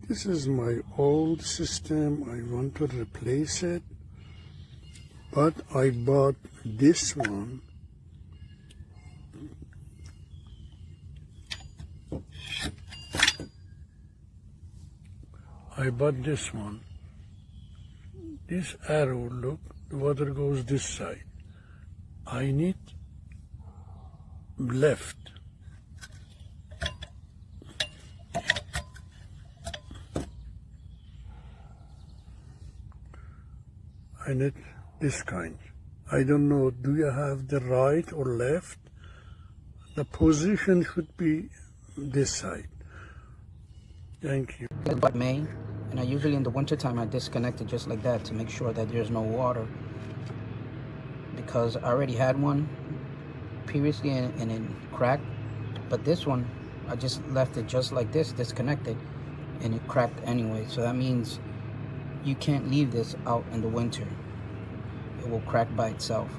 This is my old system. I want to replace it, but I bought this one. I bought this one. This arrow, look, the water goes this side. I need left. I need this kind. I don't know, do you have the right or left? The position should be this side. Thank you. It's about May, and I usually in the wintertime I disconnect it just like that to make sure that there's no water, because I already had one previously and it cracked, but this one I just left it just like this, disconnected, and it cracked anyway. So that means you can't leave this out in the winter. It will crack by itself.